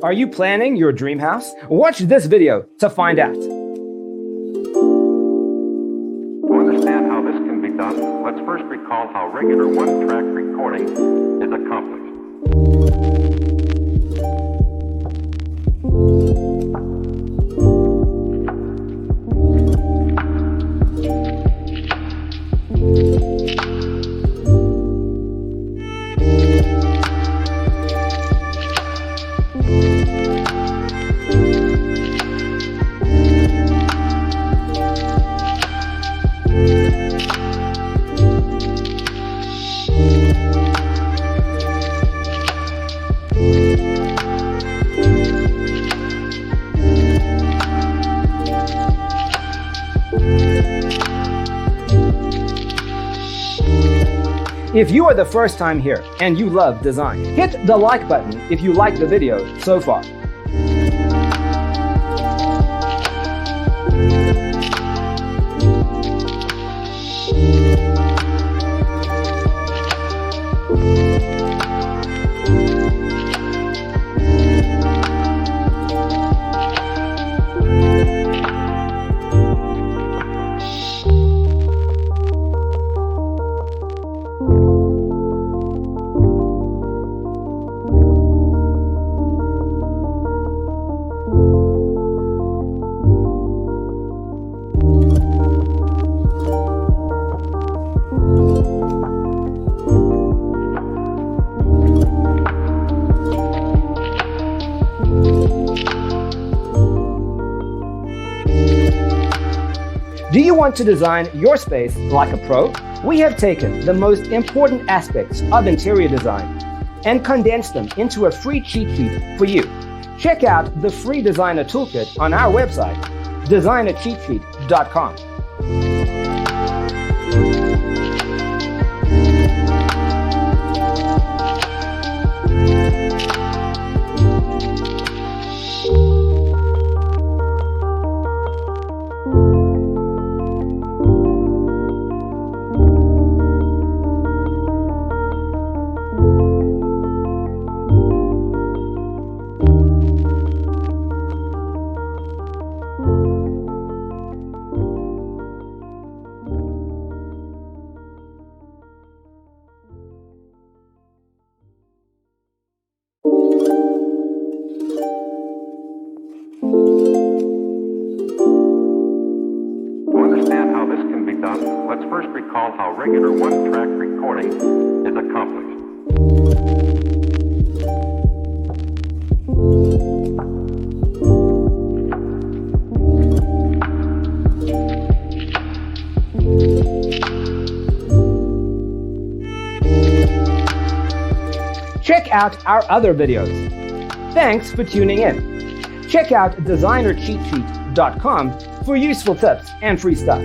Are you planning your dream house? Watch this video to find out. To understand how this can be done, let's first recall how regular one-track recording is accomplished. If you are the first time here and you love design, hit the like button if you like the video so far. Do you want to design your space like a pro? We have taken the most important aspects of interior design and condensed them into a free cheat sheet for you. Check out the free designer toolkit on our website, designercheatsheet.com. Let's first recall how regular one-track recording is accomplished. Check out our other videos. Thanks for tuning in. Check out designercheatsheet.com for useful tips and free stuff.